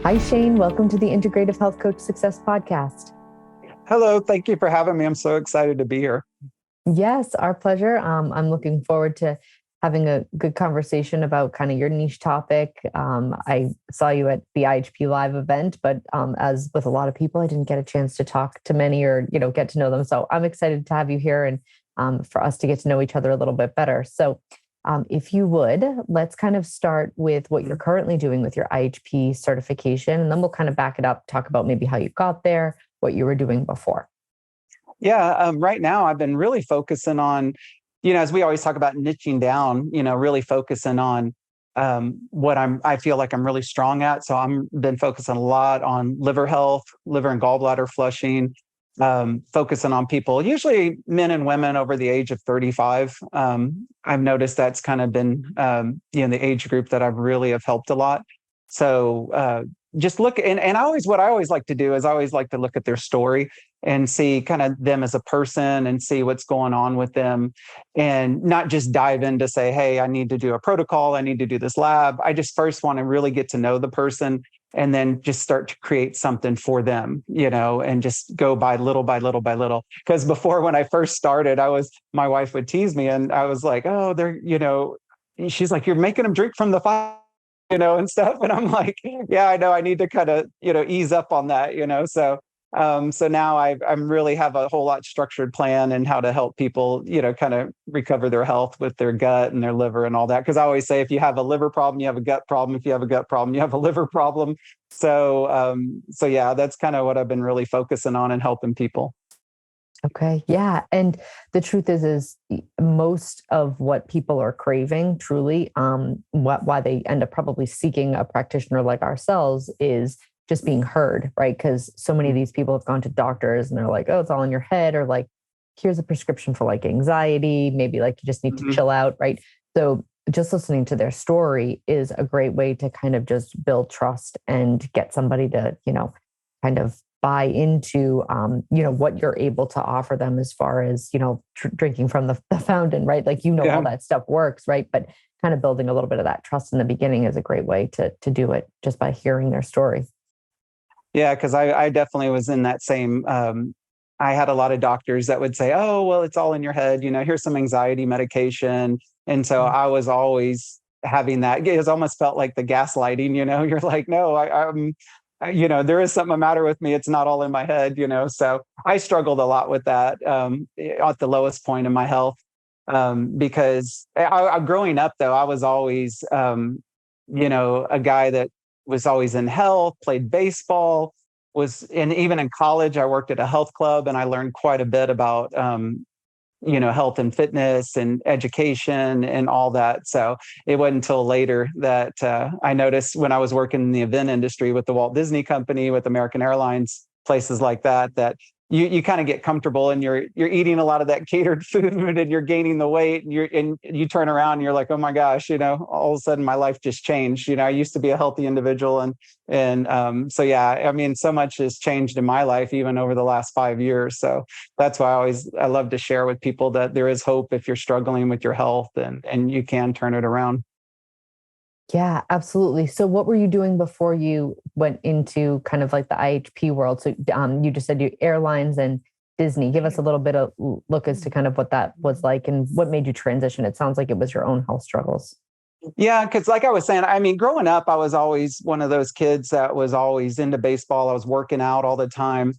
Hi, Shane. Welcome to the Integrative Health Coach Success Podcast. Hello. Thank you for having me. I'm so excited to be here. Yes, our pleasure. I'm looking forward to having a good conversation about kind of your niche topic. I saw you at the IHP Live event, but as with a lot of people, I didn't get a chance to talk to many or, get to know them. So I'm excited to have you here and for us to get to know each other a little bit better. So if you would, let's kind of start with what you're currently doing with your IHP certification, and then we'll kind of back it up, talk about maybe how you got there, what you were doing before. Yeah. Right now, I've been really focusing on, as we always talk about niching down, really focusing on what I feel like I'm really strong at. So I'm been focusing a lot on liver health, liver and gallbladder flushing, focusing on people, usually men and women over the age of 35. I've noticed that's kind of been, the age group that I've really have helped a lot. So just look, and what I always like to do is I always like to look at their story and see kind of them as a person and see what's going on with them, and not just dive in to say, hey, I need to do a protocol, I need to do this lab. I just first want to really get to know the person and then just start to create something for them, and just go by little by little by little. Because before, when I first started, my wife would tease me and I was like, oh, she's like, you're making them drink from the fire, and stuff. And I'm like, yeah, I know, I need to kind of, ease up on that, so now I'm really have a whole lot structured plan and how to help people, kind of recover their health with their gut and their liver and all that. Because I always say, if you have a liver problem, you have a gut problem. If you have a gut problem, you have a liver problem. So yeah, that's kind of what I've been really focusing on and helping people. Okay. Yeah. And the truth is most of what people are craving truly, why they end up probably seeking a practitioner like ourselves is just being heard, right? Because so many of these people have gone to doctors and they're like, oh, it's all in your head, or like, here's a prescription for like anxiety, maybe like you just need to chill out, right? So just listening to their story is a great way to kind of just build trust and get somebody to, kind of buy into, what you're able to offer them as far as, drinking from the fountain, right? Like, all that stuff works, right? But kind of building a little bit of that trust in the beginning is a great way to do it just by hearing their story. Yeah, because I definitely was in that same. I had a lot of doctors that would say, "Oh, well, it's all in your head. Here's some anxiety medication," and so I was always having that. It almost felt like the gaslighting. You're like, "No, I'm. There is something the matter with me. It's not all in my head." So I struggled a lot with that at the lowest point in my health, because growing up, though, I was always, a guy that was always in health, played baseball, and even in college, I worked at a health club and I learned quite a bit about, health and fitness and education and all that. So it wasn't until later that I noticed, when I was working in the event industry with the Walt Disney Company, with American Airlines, places like that, that you kind of get comfortable and you're eating a lot of that catered food and you're gaining the weight, and you turn around and you're like, oh my gosh, all of a sudden my life just changed. I used to be a healthy individual, so yeah, I mean, so much has changed in my life even over the last 5 years. So that's why I love to share with people that there is hope if you're struggling with your health, and you can turn it around. Yeah, absolutely. So what were you doing before you went into kind of like the IHP world? So you just said you airlines and Disney. Give us a little bit of look as to kind of what that was like and what made you transition. It sounds like it was your own health struggles. Yeah, because like I was saying, I mean, growing up, I was always one of those kids that was always into baseball. I was working out all the time.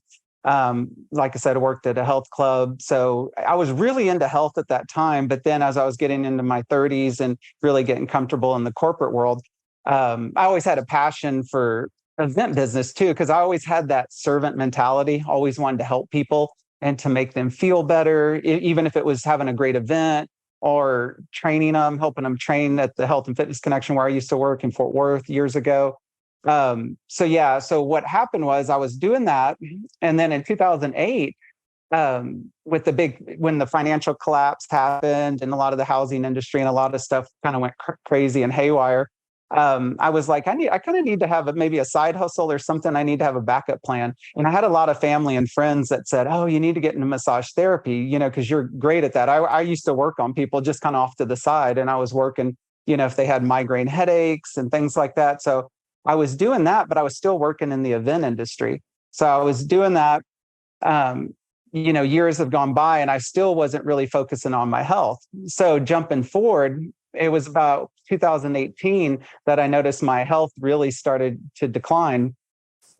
Like I said, I worked at a health club. So I was really into health at that time. But then as I was getting into my 30s and really getting comfortable in the corporate world, I always had a passion for event business too, because I always had that servant mentality, always wanted to help people and to make them feel better, even if it was having a great event or training them, helping them train at the Health and Fitness Connection where I used to work in Fort Worth years ago. So what happened was I was doing that. And then in 2008, when the financial collapse happened and a lot of the housing industry and a lot of stuff kind of went crazy and haywire, I was like, I kind of need to have maybe a side hustle or something. I need to have a backup plan. And I had a lot of family and friends that said, oh, you need to get into massage therapy, because you're great at that. I used to work on people just kind of off to the side, and I was working, if they had migraine headaches and things like that. So I was doing that, but I was still working in the event industry. So I was doing that. Years have gone by and I still wasn't really focusing on my health. So jumping forward, it was about 2018 that I noticed my health really started to decline,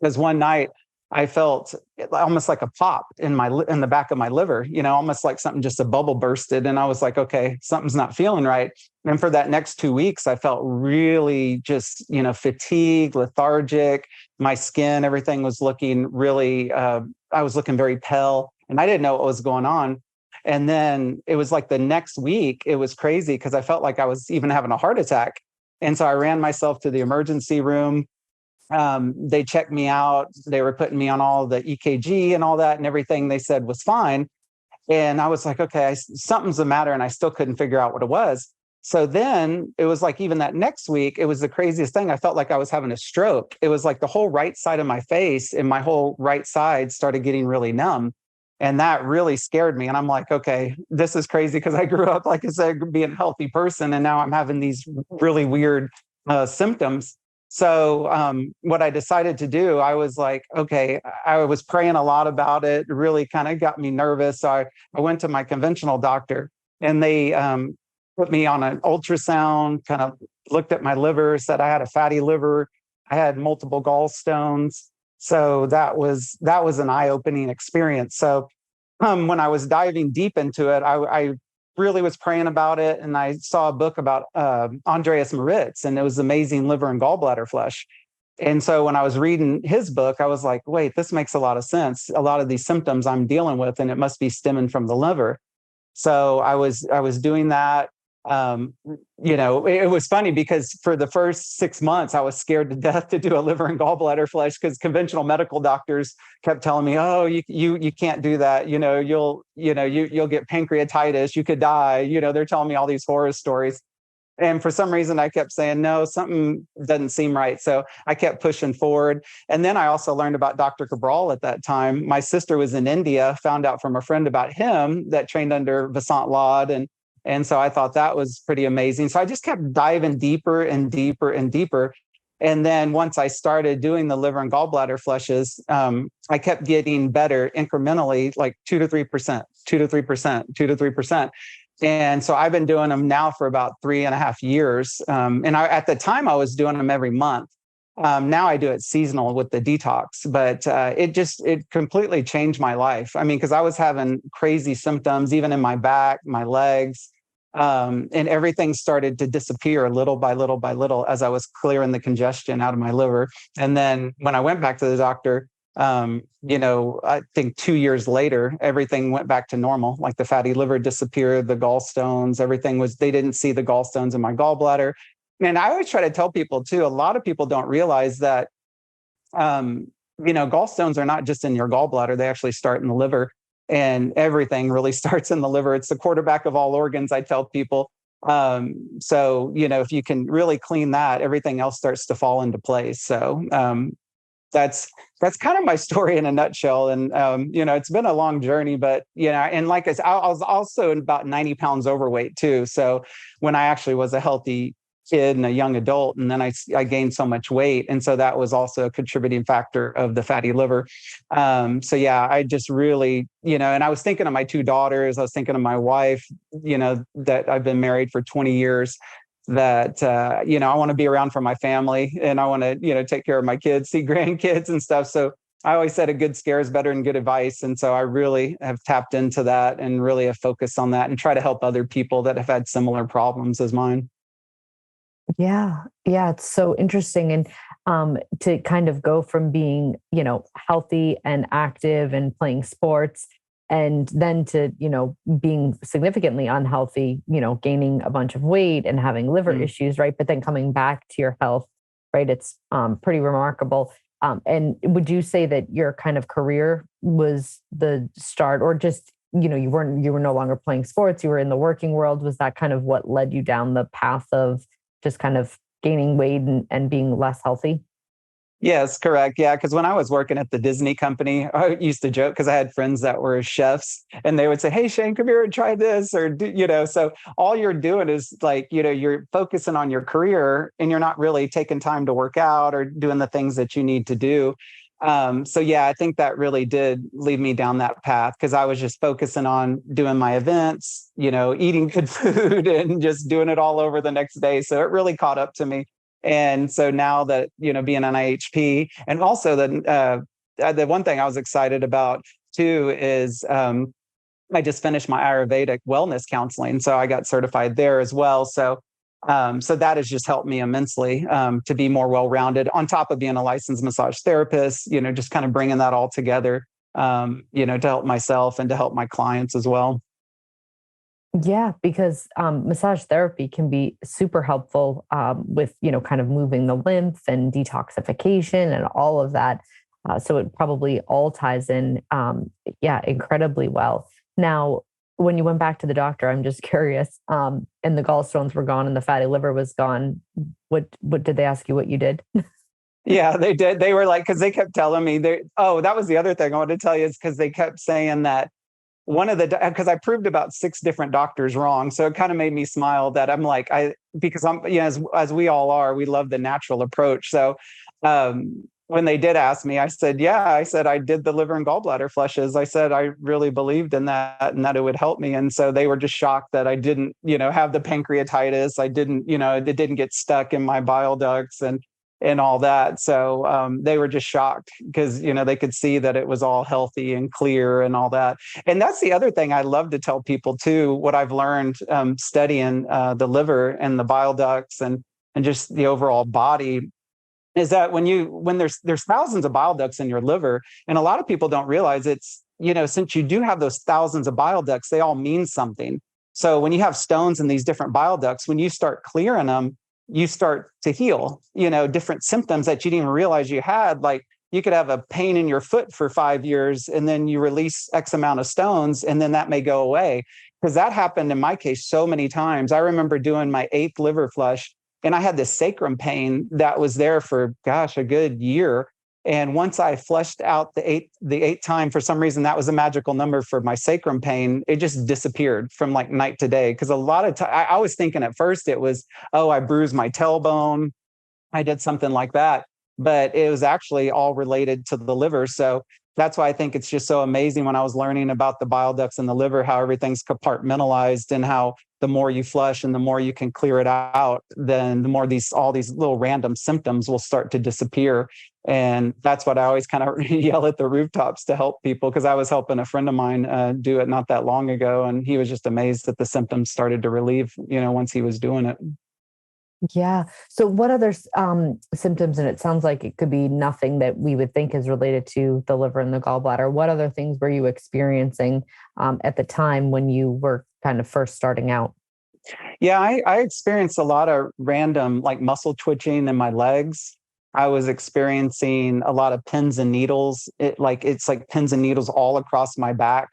because one night I felt almost like a pop in the back of my liver, almost like something, just a bubble bursted. And I was like, okay, something's not feeling right. And for that next 2 weeks, I felt really just, fatigued, lethargic. My skin, everything was looking really, I was looking very pale and I didn't know what was going on. And then it was like the next week, it was crazy because I felt like I was even having a heart attack. And so I ran myself to the emergency room. They checked me out. They were putting me on all the EKG and all that, and everything they said was fine. And I was like, okay, something's the matter. And I still couldn't figure out what it was. So then it was like, even that next week, it was the craziest thing. I felt like I was having a stroke. It was like the whole right side of my face and my whole right side started getting really numb. And that really scared me. And I'm like, okay, this is crazy, because I grew up, like I said, being a healthy person. And now I'm having these really weird symptoms. So what I decided to do, I was like, okay, I was praying a lot about it. It really kind of got me nervous. So I went to my conventional doctor, and they put me on an ultrasound, kind of looked at my liver, said I had a fatty liver. I had multiple gallstones. So that was an eye-opening experience. So when I was diving deep into it, I really was praying about it. And I saw a book about Andreas Moritz, and it was Amazing Liver and Gallbladder Flesh. And so when I was reading his book, I was like, wait, this makes a lot of sense. A lot of these symptoms I'm dealing with, and it must be stemming from the liver. So I was doing that. It was funny because for the first 6 months, I was scared to death to do a liver and gallbladder flesh, because conventional medical doctors kept telling me, "Oh, you can't do that. You'll get pancreatitis. You could die." They're telling me all these horror stories. And for some reason, I kept saying, no, something doesn't seem right. So I kept pushing forward. And then I also learned about Dr. Cabral at that time. My sister was in India, found out from a friend about him that trained under Vasant Lad. And so I thought that was pretty amazing. So I just kept diving deeper and deeper and deeper. And then once I started doing the liver and gallbladder flushes, I kept getting better incrementally, like 2 to 3%, 2 to 3%, 2 to 3%. And so I've been doing them now for about 3.5 years. At the time I was doing them every month. Now I do it seasonal with the detox, but it completely changed my life. I mean, because I was having crazy symptoms, even in my back, my legs, and everything started to disappear little by little by little as I was clearing the congestion out of my liver. And then when I went back to the doctor, I think 2 years later, everything went back to normal. Like the fatty liver disappeared, the gallstones, they didn't see the gallstones in my gallbladder. And I always try to tell people too, a lot of people don't realize that, gallstones are not just in your gallbladder. They actually start in the liver, and everything really starts in the liver. It's the quarterback of all organs, I tell people. So if you can really clean that, everything else starts to fall into place. So, that's kind of my story in a nutshell. And, it's been a long journey, but, and like I said, I was also about 90 pounds overweight too. So when I actually was a healthy kid and a young adult, and then I gained so much weight. And so that was also a contributing factor of the fatty liver. So yeah, I just really, and I was thinking of my 2 daughters. I was thinking of my wife, that I've been married for 20 years. That I want to be around for my family, and I want to take care of my kids, see grandkids and stuff. So I always said a good scare is better than good advice, and so I really have tapped into that and really have focused on that and try to help other people that have had similar problems as mine. Yeah. Yeah. It's so interesting. And to kind of go from being, healthy and active and playing sports, and then to, being significantly unhealthy, gaining a bunch of weight and having liver issues, right? But then coming back to your health, right? It's pretty remarkable. And would you say that your kind of career was the start, or just, you were no longer playing sports, you were in the working world? Was that kind of what led you down the path of just kind of gaining weight and being less healthy? Yes, correct. Yeah, because when I was working at the Disney company, I used to joke because I had friends that were chefs, and they would say, "Hey, Shane, come here and try this," or So all you're doing is like, you're focusing on your career, and you're not really taking time to work out or doing the things that you need to do. So yeah, I think that really did lead me down that path because I was just focusing on doing my events, eating good food and just doing it all over the next day. So it really caught up to me. And so now that, being on IHP, and also the one thing I was excited about too is I just finished my Ayurvedic wellness counseling. So I got certified there as well. So that has just helped me immensely to be more well-rounded on top of being a licensed massage therapist, just kind of bringing that all together, to help myself and to help my clients as well. Yeah, because massage therapy can be super helpful with, kind of moving the lymph and detoxification and all of that. So it probably all ties in, yeah, incredibly well. Now, when you went back to the doctor, I'm just curious, and the gallstones were gone and the fatty liver was gone. What did they ask you what you did? Yeah, they did. They were like, because they kept telling me that was the other thing I wanted to tell you is because they kept saying that because I proved about six different doctors wrong. So it kind of made me smile that I'm like, because I'm, as we all are, we love the natural approach. So when they did ask me, I said, yeah, I said, I did the liver and gallbladder flushes. I said, I really believed in that and that it would help me. And so they were just shocked that I didn't, have the pancreatitis. I didn't, it didn't get stuck in my bile ducts and all that. So they were just shocked because, they could see that it was all healthy and clear and all that. And that's the other thing I love to tell people too, what I've learned studying the liver and the bile ducts and just the overall body is that when there's thousands of bile ducts in your liver, and a lot of people don't realize it's, since you do have those thousands of bile ducts, they all mean something. So when you have stones in these different bile ducts, when you start clearing them, you start to heal, different symptoms that you didn't even realize you had. Like you could have a pain in your foot for 5 years and then you release X amount of stones and then that may go away. Because that happened in my case so many times. I remember doing my 8th liver flush and I had this sacrum pain that was there for, gosh, a good year. And once I flushed out the eighth time, for some reason, that was a magical number for my sacrum pain. It just disappeared from like night to day. Because a lot of time, I was thinking at first it was, oh, I bruised my tailbone. I did something like that. But it was actually all related to the liver. So that's why I think it's just so amazing when I was learning about the bile ducts in the liver, how everything's compartmentalized and how the more you flush and the more you can clear it out, then the more all these little random symptoms will start to disappear. And that's what I always kind of yell at the rooftops to help people, because I was helping a friend of mine do it not that long ago. And he was just amazed that the symptoms started to relieve, once he was doing it. Yeah. So what other symptoms, and it sounds like it could be nothing that we would think is related to the liver and the gallbladder. What other things were you experiencing at the time when you were kind of first starting out? Yeah, I experienced a lot of random like muscle twitching in my legs. I was experiencing a lot of pins and needles. It's like pins and needles all across my back,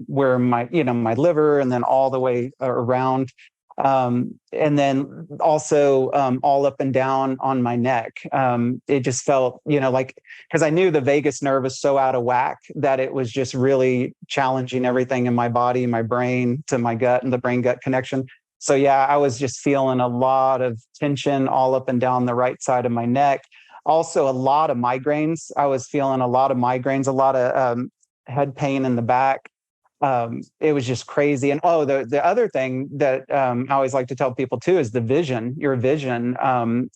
where my liver, and then all the way around. And then also all up and down on my neck. It just felt, because I knew the vagus nerve was so out of whack that it was just really challenging everything in my body, my brain to my gut and the brain gut connection. So yeah, I was just feeling a lot of tension all up and down the right side of my neck. Also a lot of migraines. I was feeling a lot of migraines, a lot of head pain in the back. It was just crazy. And the other thing that I always like to tell people too is your vision.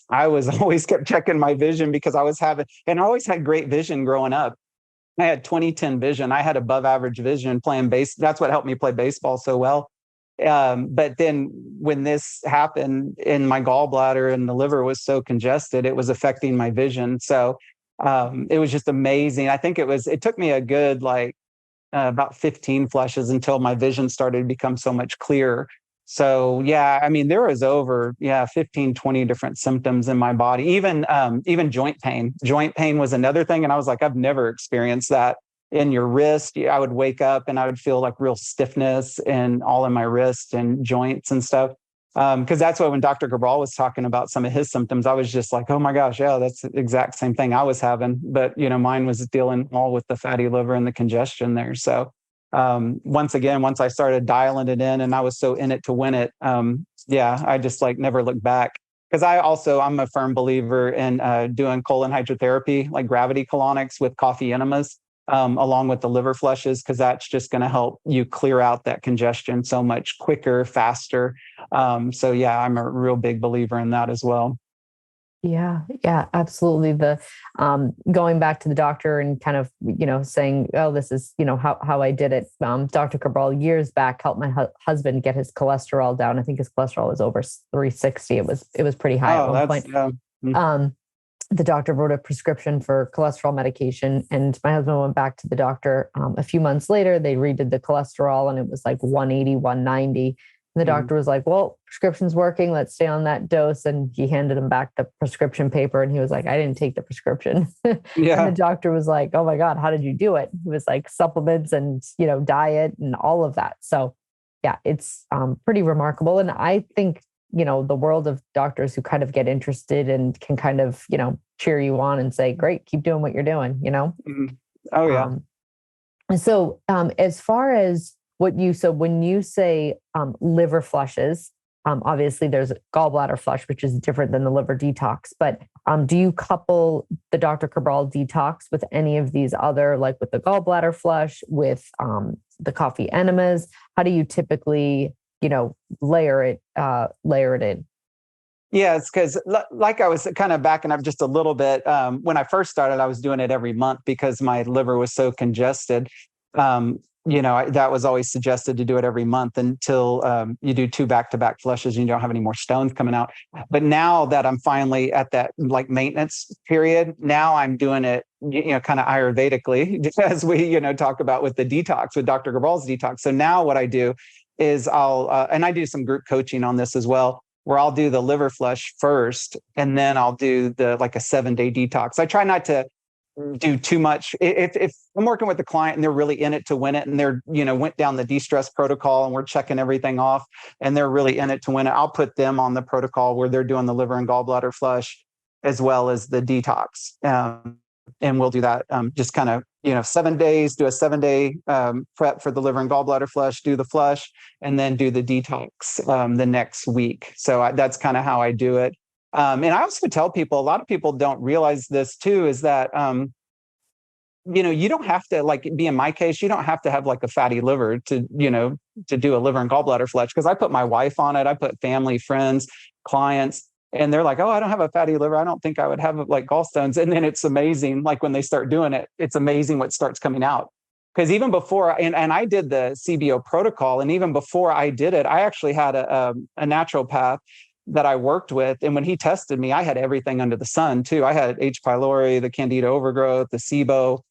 I was always kept checking my vision because and I always had great vision growing up. I had 20/10 vision. I had above average vision playing base. That's what helped me play baseball so well. But then when this happened in my gallbladder and the liver was so congested, it was affecting my vision. So it was just amazing. I think it took me a good about 15 flushes until my vision started to become so much clearer. So yeah, I mean, there was over 15, 20 different symptoms in my body, even joint pain. Joint pain was another thing. And I was like, I've never experienced that in your wrist. I would wake up and I would feel like real stiffness and all in my wrist and joints and stuff. Because that's why when Dr. Cabral was talking about some of his symptoms, I was just like, oh my gosh, yeah, that's the exact same thing I was having. But, mine was dealing all with the fatty liver and the congestion there. So once I started dialing it in and I was so in it to win it, I just like never looked back. Because I'm a firm believer in doing colon hydrotherapy, like gravity colonics with coffee enemas, along with the liver flushes, because that's just going to help you clear out that congestion so much quicker, faster. I'm a real big believer in that as well. Yeah, absolutely. The going back to the doctor and kind of, saying, oh, this is, how I did it. Dr. Cabral years back helped my husband get his cholesterol down. I think his cholesterol was over 360. It was pretty high at one point. The doctor wrote a prescription for cholesterol medication, and my husband went back to the doctor a few months later. They redid the cholesterol and it was like 180, 190. And the doctor was like, well, prescription's working. Let's stay on that dose. And he handed him back the prescription paper. And he was like, I didn't take the prescription. Yeah. And the doctor was like, oh my God, how did you do it? He was like, supplements and, diet and all of that. So yeah, it's pretty remarkable. And I think, the world of doctors who kind of get interested and can kind of, cheer you on and say, great, keep doing what you're doing, Mm-hmm. Oh yeah. As far as when you say liver flushes, obviously there's a gallbladder flush, which is different than the liver detox, but do you couple the Dr. Cabral detox with any of these other, like with the gallbladder flush, with the coffee enemas? How do you typically, layer it in? Yeah, it's because like I was kind of backing up just a little bit. When I first started, I was doing it every month because my liver was so congested. That was always suggested to do it every month until you do 2 back-to-back flushes and you don't have any more stones coming out. But now that I'm finally at that like maintenance period, now I'm doing it, kind of Ayurvedically, as we, talk about with the detox, with Dr. Cabral's detox. So now what I do is and I do some group coaching on this as well, where I'll do the liver flush first, and then I'll do a 7-day detox. I try not to do too much. If I'm working with the client and they're really in it to win it, and they're, went down the de-stress protocol and we're checking everything off and they're really in it to win it, I'll put them on the protocol where they're doing the liver and gallbladder flush as well as the detox. And we'll do that just kind of, 7 days, do a 7-day prep for the liver and gallbladder flush, do the flush, and then do the detox the next week. So that's kind of how I do it. And I also tell people, a lot of people don't realize this too, is that, you don't have to be in my case, you don't have to have like a fatty liver to do a liver and gallbladder flush. Because I put my wife on it. I put family, friends, clients, and they're like, oh, I don't have a fatty liver. I don't think I would have like gallstones. And then it's amazing. Like when they start doing it, it's amazing what starts coming out. Because even before, and I did the CBO protocol, and even before I did it, I actually had a naturopath that I worked with. And when he tested me, I had everything under the sun too. I had H. pylori, the Candida overgrowth, the SIBO.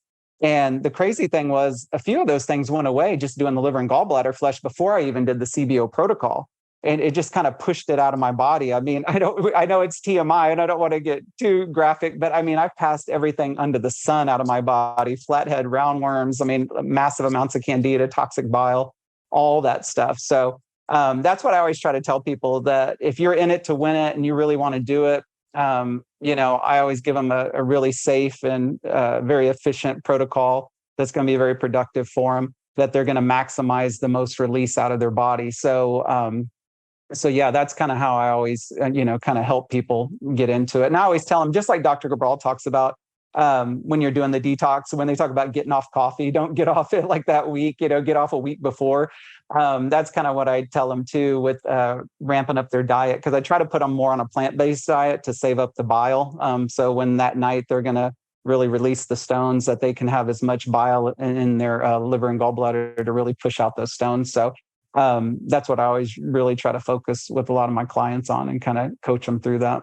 And the crazy thing was a few of those things went away just doing the liver and gallbladder flush before I even did the CBO protocol. And it just kind of pushed it out of my body. I mean, I know it's TMI and I don't want to get too graphic, but I mean, I've passed everything under the sun out of my body, flathead, roundworms, massive amounts of Candida, toxic bile, all that stuff. So that's what I always try to tell people, that if you're in it to win it and you really want to do it, I always give them a really safe and very efficient protocol that's going to be very productive for them, that they're going to maximize the most release out of their body. So yeah, that's kind of how I always, kind of help people get into it. And I always tell them, just like Dr. Cabral talks about, when you're doing the detox, when they talk about getting off coffee, don't get off it like that week, get off a week before. That's kind of what I tell them too with ramping up their diet, because I try to put them more on a plant-based diet to save up the bile. So when that night they're going to really release the stones, that they can have as much bile in their liver and gallbladder to really push out those stones. So that's what I always really try to focus with a lot of my clients on, and kind of coach them through that.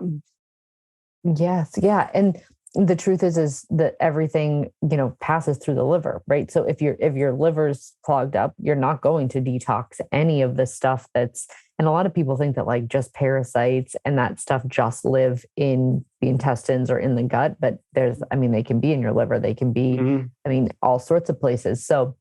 Yes. Yeah. And the truth is that everything, passes through the liver, right? So if your liver's clogged up, you're not going to detox any of the stuff and a lot of people think that like just parasites and that stuff just live in the intestines or in the gut, but they can be in your liver. They can be, all sorts of places. So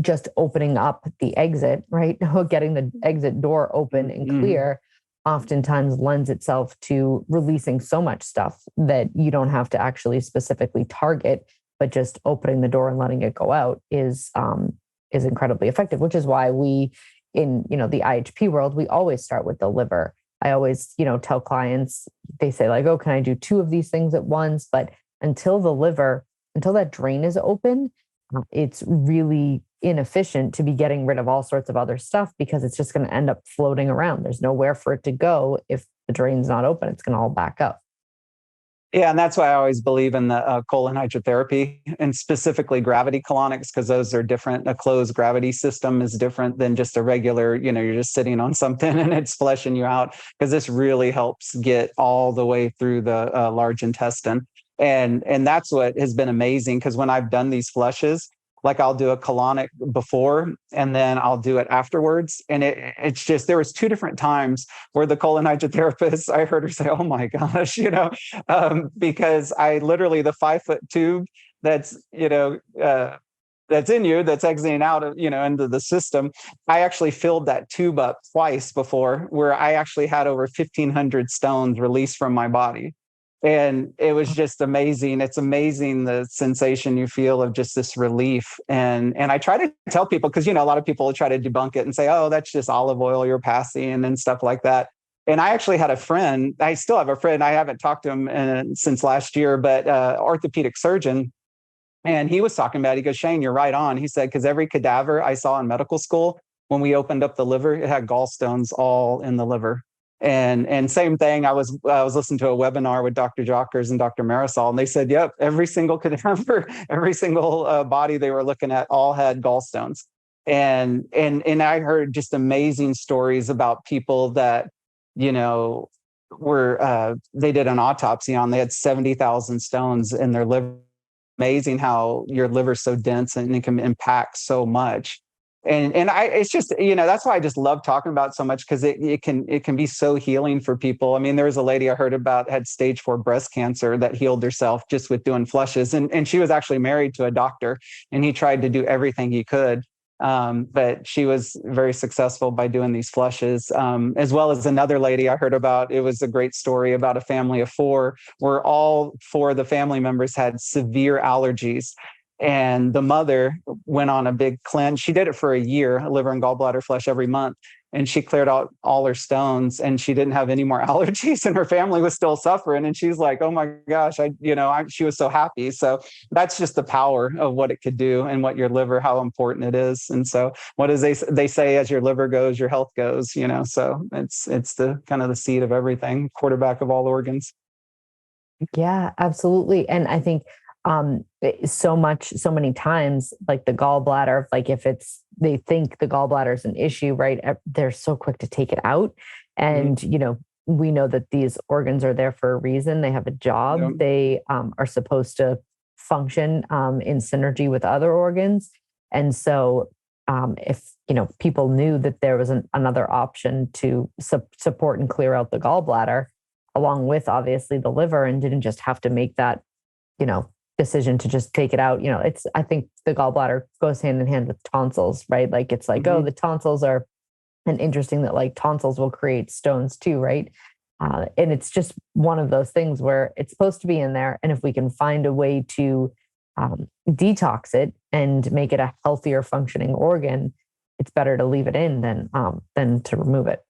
just opening up the exit, right? Getting the exit door open and clear oftentimes lends itself to releasing so much stuff that you don't have to actually specifically target, but just opening the door and letting it go out is incredibly effective, which is why we in, the IHP world, we always start with the liver. I always, tell clients, they say like, oh, can I do 2 of these things at once? But until that drain is open, it's really inefficient to be getting rid of all sorts of other stuff because it's just going to end up floating around. There's nowhere for it to go. If the drain's not open, it's going to all back up. Yeah, and that's why I always believe in the colon hydrotherapy and specifically gravity colonics, because those are different. A closed gravity system is different than just a regular, you're just sitting on something and it's flushing you out, because this really helps get all the way through the large intestine. And that's what has been amazing, because when I've done these flushes, like I'll do a colonic before and then I'll do it afterwards. And it's just, there was 2 different times where the colon hydrotherapist, I heard her say, oh my gosh, because I literally, the 5-foot tube that's, that's in you, that's exiting out of, into the system. I actually filled that tube up twice before, where I actually had over 1,500 stones released from my body. And it was just amazing. It's amazing the sensation you feel of just this relief. And I try to tell people, because, a lot of people try to debunk it and say, oh, that's just olive oil you're passing and stuff like that. And I actually had a friend, I still have a friend, I haven't talked to him since last year, but orthopedic surgeon. And he was talking about, he goes, Shane, you're right on. He said, because every cadaver I saw in medical school, when we opened up the liver, it had gallstones all in the liver. And same thing, I was listening to a webinar with Dr. Jockers and Dr. Marisol, and they said, yep, every single cadaver, every single body they were looking at all had gallstones. And I heard just amazing stories about people that, were, they did an autopsy on, they had 70,000 stones in their liver. Amazing how your liver's so dense and it can impact so much. And it's just, that's why I just love talking about it so much, because it can be so healing for people. I mean, there was a lady I heard about, had stage 4 breast cancer, that healed herself just with doing flushes. And she was actually married to a doctor, and he tried to do everything he could. But she was very successful by doing these flushes, as well as another lady I heard about. It was a great story about a family of 4, where all 4 of the family members had severe allergies. And the mother went on a big cleanse. She did it for a year, a liver and gallbladder flush every month. And she cleared out all her stones, and she didn't have any more allergies, and her family was still suffering. And she's like, oh my gosh, she was so happy. So that's just the power of what it could do, and what your liver, how important it is. And so what does they say, as your liver goes, your health goes, so it's the kind of the seed of everything, quarterback of all organs. Yeah, absolutely. And I think so many times, like the gallbladder, like if they think the gallbladder is an issue, right? They're so quick to take it out. And, we know that these organs are there for a reason. They have a job. Yep. They are supposed to function in synergy with other organs. And so if, people knew that there was another option to support and clear out the gallbladder, along with obviously the liver, and didn't just have to make that, decision to just take it out. I think the gallbladder goes hand in hand with tonsils, right? Like it's like, oh, the tonsils are, and interesting that like tonsils will create stones too, right? And it's just one of those things where it's supposed to be in there. And if we can find a way to detox it and make it a healthier functioning organ, it's better to leave it in than to remove it.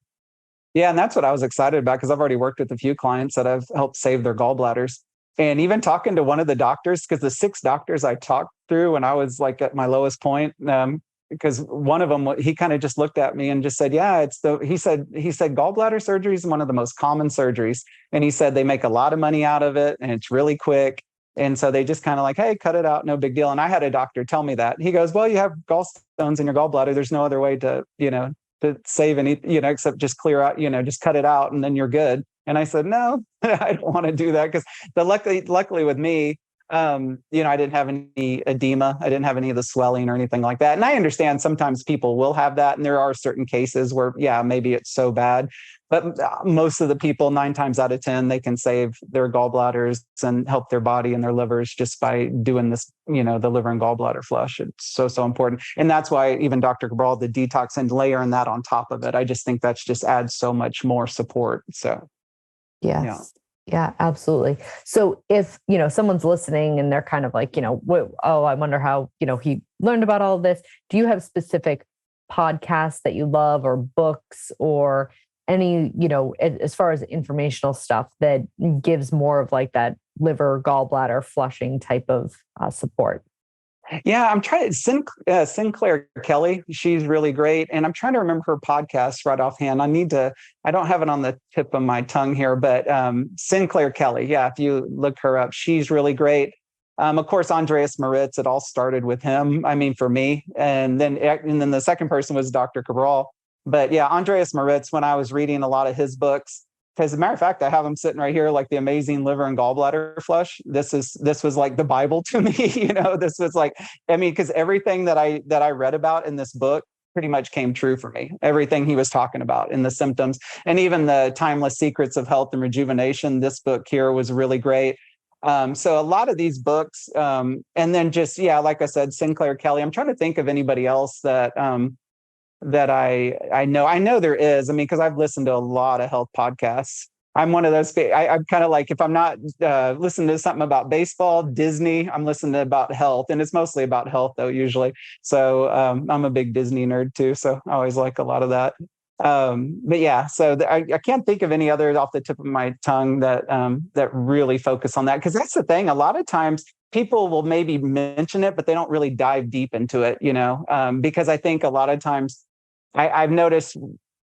Yeah, and that's what I was excited about, because I've already worked with a few clients that I've helped save their gallbladders. And even talking to one of the doctors, because the 6 doctors I talked through when I was like at my lowest point, because one of them, he kind of just looked at me and just said, yeah, he said gallbladder surgery is one of the most common surgeries. And he said they make a lot of money out of it, and it's really quick. And so they just kind of like, hey, cut it out, no big deal. And I had a doctor tell me that. He goes, well, you have gallstones in your gallbladder. There's no other way to save any, except just clear out, just cut it out and then you're good. And I said, no, I don't want to do that, because luckily with me, I didn't have any edema. I didn't have any of the swelling or anything like that. And I understand sometimes people will have that. And there are certain cases where, yeah, maybe it's so bad. but most of the people, 9 times out of 10, they can save their gallbladders and help their body and their livers just by doing this, the liver and gallbladder flush. It's so important. And that's why even Dr. Cabral, the detox, and layering that on top of it, I just think that's just adds so much more support. So, yes. yeah. Yeah, absolutely. So if, someone's listening and they're kind of like, I wonder how, he learned about all of this. Do you have specific podcasts that you love, or books, or any, as far as informational stuff that gives more of like that liver gallbladder flushing type of support? Yeah, I'm trying Sinclair Kelly. She's really great. And I'm trying to remember her podcast right offhand. I don't have it on the tip of my tongue here, but Sinclair Kelly. Yeah, if you look her up, she's really great. Of course, Andreas Moritz, it all started with him. I mean, for me. And then the second person was Dr. Cabral. But yeah, Andreas Moritz, when I was reading a lot of his books, because as a matter of fact, I have them sitting right here, like The Amazing Liver and Gallbladder Flush. This was like the Bible to me. This was like, because everything that I read about in this book pretty much came true for me. Everything he was talking about in the symptoms, and even the Timeless Secrets of Health and Rejuvenation. This book here was really great. So a lot of these books, and then just, like I said, Sinclair Kelly. I'm trying to think of anybody else that I know. I know there is. Because I've listened to a lot of health podcasts. I'm one of those. I'm kind of like, if I'm not listening to something about baseball, Disney, I'm listening to about health, and it's mostly about health though, usually. So I'm a big Disney nerd too. So I always like a lot of that. But yeah, so I can't think of any others off the tip of my tongue that really focus on that, because that's the thing. A lot of times people will maybe mention it, but they don't really dive deep into it. Because I think a lot of times I've noticed,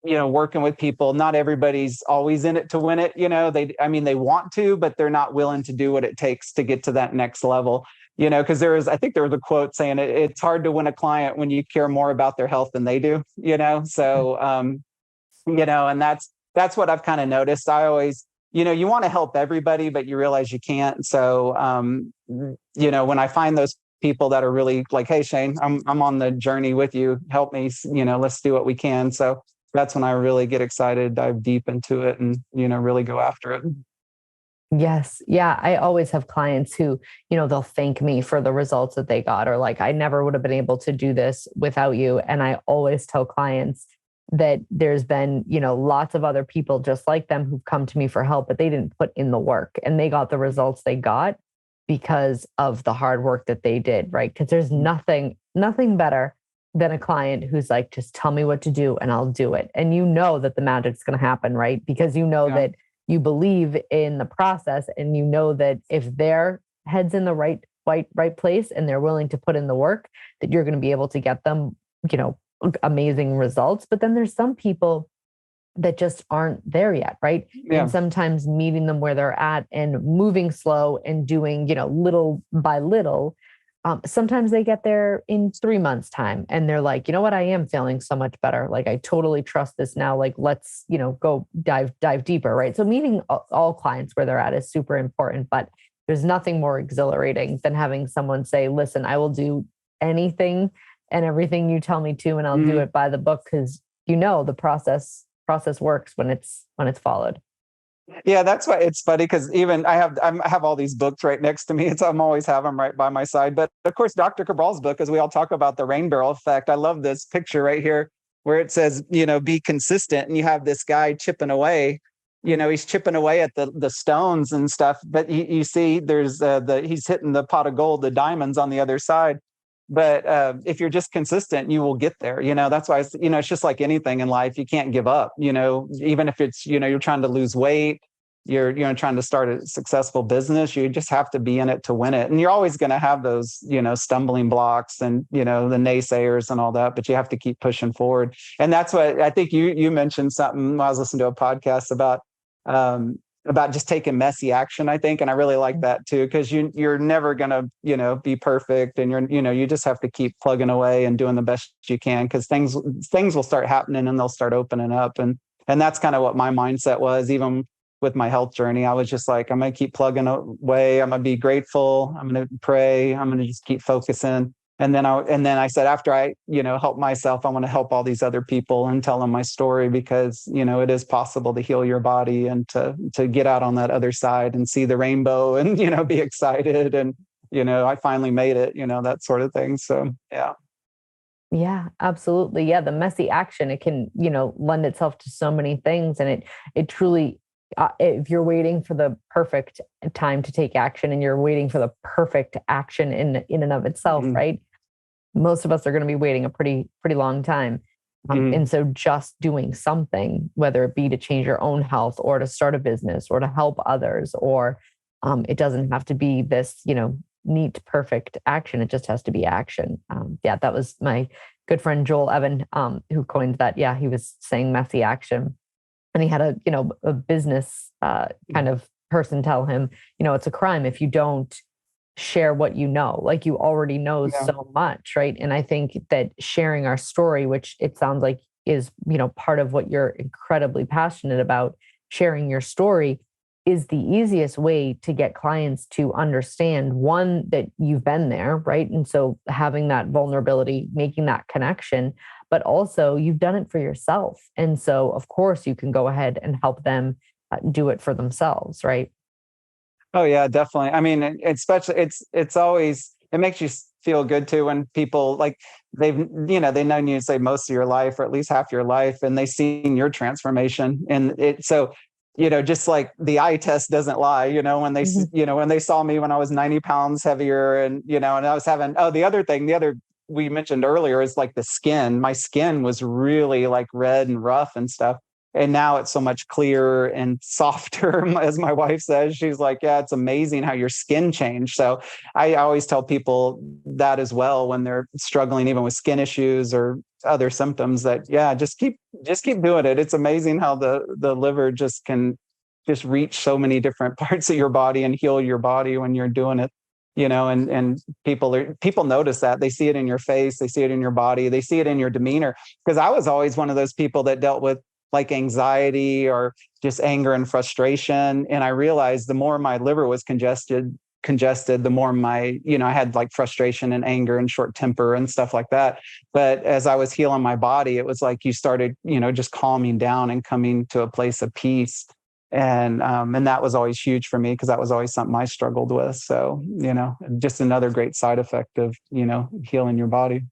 working with people, not everybody's always in it to win it. They want to, but they're not willing to do what it takes to get to that next level. Because I think there was a quote saying it's hard to win a client when you care more about their health than they do. So and that's what I've kind of noticed. I always, you want to help everybody, but you realize you can't. So when I find those people that are really like, hey, Shane, I'm on the journey with you. Help me, let's do what we can. So that's when I really get excited, dive deep into it, and, really go after it. Yes. Yeah. I always have clients who, they'll thank me for the results that they got, or like, I never would have been able to do this without you. And I always tell clients that there's been, lots of other people just like them who've come to me for help, but they didn't put in the work, and they got the results they got because of the hard work that they did, right? Because there's nothing better than a client who's like, just tell me what to do and I'll do it. And that the magic's going to happen, right? Because that you believe in the process, and that if their head's in the right place and they're willing to put in the work, that you're going to be able to get them, amazing results. But then there's some people that just aren't there yet, right? Yeah. And sometimes meeting them where they're at and moving slow and doing, little by little, sometimes they get there in 3 months' time, and they're like, you know what, I am feeling so much better. Like, I totally trust this now. Like, let's, go dive deeper, right? So meeting all clients where they're at is super important, but there's nothing more exhilarating than having someone say, listen, I will do anything and everything you tell me to, and I'll do it by the book, because the process works when it's followed. Yeah, that's why it's funny, because even I have all these books right next to me. I'm always have them right by my side. But of course, Dr. Cabral's book, as we all talk about the rain barrel effect, I love this picture right here where it says, be consistent, and you have this guy chipping away. He's chipping away at the stones and stuff, but you see there's he's hitting the pot of gold, the diamonds on the other side. But if you're just consistent, you will get there. That's why it's just like anything in life. You can't give up. Even if it's you're trying to lose weight, you're trying to start a successful business. You just have to be in it to win it. And you're always going to have those stumbling blocks and the naysayers and all that. But you have to keep pushing forward. And that's what I think you mentioned something when I was listening to a podcast about just taking messy action, I think. And I really like that too, because you're never going to, be perfect. And you just have to keep plugging away and doing the best you can, because things will start happening and they'll start opening up. And that's kind of what my mindset was, even with my health journey. I was just like, I'm going to keep plugging away. I'm going to be grateful. I'm going to pray. I'm going to just keep focusing. And then I said, after I, help myself, I want to help all these other people and tell them my story, because, it is possible to heal your body and to get out on that other side and see the rainbow and, be excited. And, I finally made it, that sort of thing. So, yeah. Yeah, absolutely. Yeah, the messy action, it can, lend itself to so many things. And it truly, if you're waiting for the perfect time to take action and you're waiting for the perfect action in and of itself, Mhm. right? Most of us are going to be waiting a pretty long time. Mhm. And so just doing something, whether it be to change your own health or to start a business or to help others, or it doesn't have to be this, neat, perfect action. It just has to be action. Yeah, that was my good friend Joel Evan, who coined that. Yeah, he was saying messy action, and he had a business kind of person tell him, it's a crime if you don't share what you know, like you already know Yeah. so much, right? And I think that sharing our story, which it sounds like is, part of what you're incredibly passionate about, sharing your story is the easiest way to get clients to understand, one, that you've been there, right? And so having that vulnerability, making that connection, but also you've done it for yourself. And so, of course, you can go ahead and help them do it for themselves, right? Oh yeah, definitely. I mean, especially it's always, it makes you feel good too when people like they've known you say most of your life or at least half your life, and they've seen your transformation. And just like the eye test doesn't lie, Mhm. when they saw me when I was 90 pounds heavier, and and I was having, the other we mentioned earlier is like the skin. My skin was really like red and rough and stuff, and now it's so much clearer and softer. As my wife says, she's like, yeah, it's amazing how your skin changed. So I always tell people that as well when they're struggling even with skin issues or other symptoms, that yeah, just keep doing it. It's amazing how the liver just can just reach so many different parts of your body and heal your body when you're doing it. And people notice that. They see it in your face, they see it in your body, they see it in your demeanor. Because I was always one of those people that dealt with like anxiety or just anger and frustration. And I realized the more my liver was congested, the more I had like frustration and anger and short temper and stuff like that. But as I was healing my body, it was like you started, just calming down and coming to a place of peace. And that was always huge for me, because that was always something I struggled with. So, just another great side effect of, healing your body.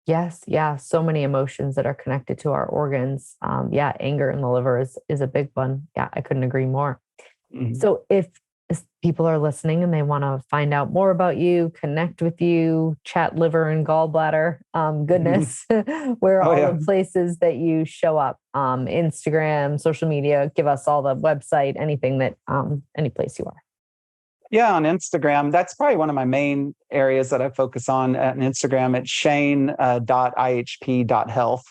Yes, yeah, so many emotions that are connected to our organs. Yeah, anger in the liver is a big one. Yeah, I couldn't agree more. Mhm. So if people are listening and they want to find out more about you, connect with you, chat liver and gallbladder, goodness, where are Oh all yeah. the places that you show up? Instagram, social media, give us all the website, anything that any place you are. Yeah, on Instagram, that's probably one of my main areas that I focus on at Instagram. It's shane.ihp.health.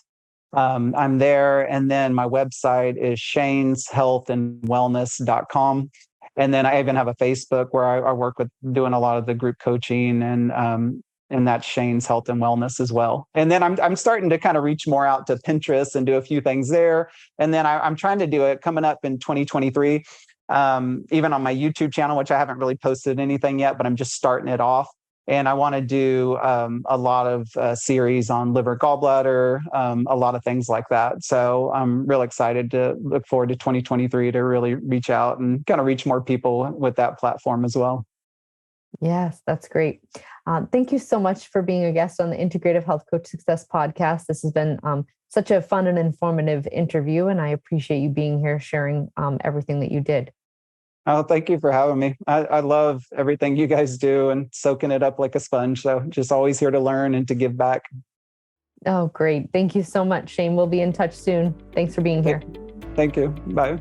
I'm there. And then my website is shaneshealthandwellness.com. And then I even have a Facebook where I work with doing a lot of the group coaching, and that's Shane's Health and Wellness as well. And then I'm starting to kind of reach more out to Pinterest and do a few things there. And then I'm trying to do it coming up in 2023, even on my YouTube channel, which I haven't really posted anything yet, but I'm just starting it off. And I want to do a lot of series on liver, gallbladder, a lot of things like that. So I'm real excited to look forward to 2023 to really reach out and kind of reach more people with that platform as well. Yes, that's great. Thank you so much for being a guest on the Integrative Health Coach Success podcast. This has been such a fun and informative interview, and I appreciate you being here, sharing everything that you did. Oh, thank you for having me. I love everything you guys do and soaking it up like a sponge. So just always here to learn and to give back. Oh, great. Thank you so much, Shane. We'll be in touch soon. Thanks for being here. Thank, thank you. Bye.